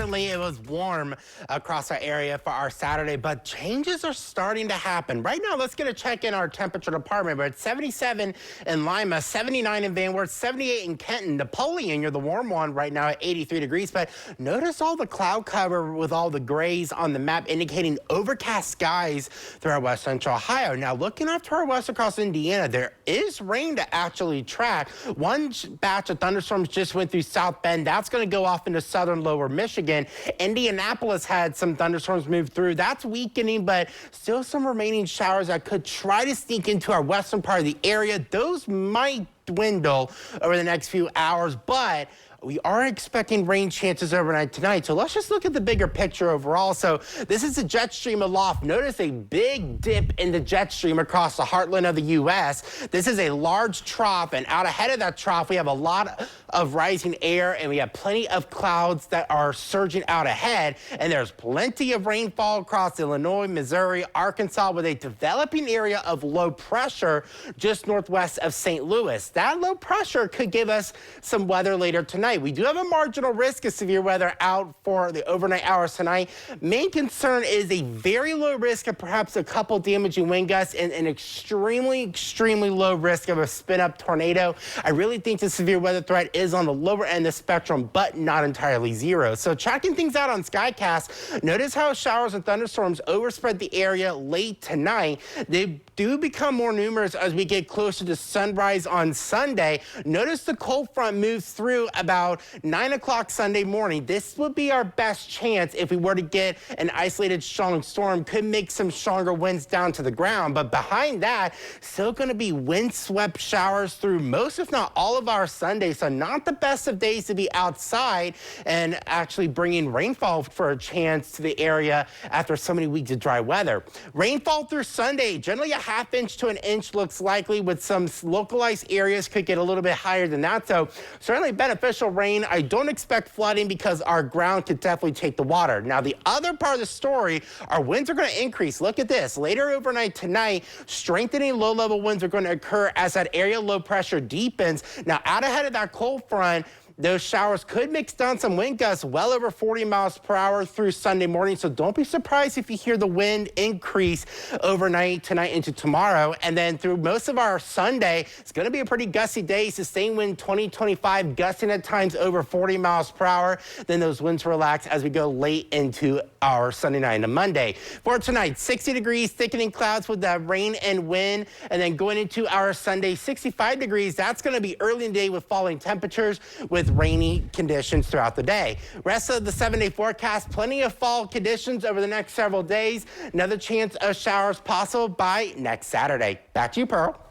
certainly it was warm across our area for our Saturday, but changes are starting to happen. Right now, let's get a check in our temperature department. We're at 77 in Lima, 79 in Van Wert, 78 in Kenton. Napoleon, you're the warm one right now at 83 degrees, but notice all the cloud cover with all the grays on the map indicating overcast skies through our west central Ohio. Now, looking off to our west across Indiana, there is rain to actually track. One batch of thunderstorms just went through South Bend. That's going to go off into southern lower Michigan. Indianapolis had some thunderstorms move through. That's weakening, but still some remaining showers that could try to sneak into our western part of the area. Those might dwindle over the next few hours, but we are expecting rain chances overnight tonight. So let's just look at the bigger picture overall. So this is a jet stream aloft. Notice a big dip in the jet stream across the heartland of the U.S. This is a large trough, and out ahead of that trough, we have a lot of rising air, and we have plenty of clouds that are surging out ahead. And there's plenty of rainfall across Illinois, Missouri, Arkansas, with a developing area of low pressure just northwest of St. Louis. That low pressure could give us some weather later tonight. We do have a marginal risk of severe weather out for the overnight hours tonight. Main concern is a very low risk of perhaps a couple damaging wind gusts and an extremely low risk of a spin-up tornado. I really think the severe weather threat is on the lower end of the spectrum, but not entirely zero. So tracking things out on Skycast, notice how showers and thunderstorms overspread the area late tonight. They do become more numerous as we get closer to sunrise on Sunday. Notice the cold front moves through about 9 o'clock Sunday morning. This would be our best chance if we were to get an isolated strong storm. Could make some stronger winds down to the ground, but behind that, still going to be wind-swept showers through most, if not all, of our Sunday. So not the best of days to be outside and actually bringing rainfall for a chance to the area after so many weeks of dry weather. Rainfall through Sunday, generally a ½ inch to an inch looks likely, with some localized areas could get a little bit higher than that. So certainly beneficial rain. I don't expect flooding because our ground could definitely take the water. Now, the other part of the story, our winds are going to increase. Look at this. Later overnight tonight, strengthening low-level winds are going to occur as that area low pressure deepens. Now, out ahead of that cold front, those showers could mix down some wind gusts well over 40 miles per hour through Sunday morning. So don't be surprised if you hear the wind increase overnight tonight into tomorrow. And then through most of our Sunday, it's going to be a pretty gusty day. Sustained wind 20-25, gusting at times over 40 miles per hour. Then those winds relax as we go late into our Sunday night and Monday. For tonight, 60 degrees, thickening clouds with that rain and wind. And then going into our Sunday, 65 degrees. That's going to be early in the day with falling temperatures, with rainy conditions throughout the day. Rest of the 7-day forecast, plenty of fall conditions over the next several days. Another chance of showers possible by next Saturday. Back to you, Pearl.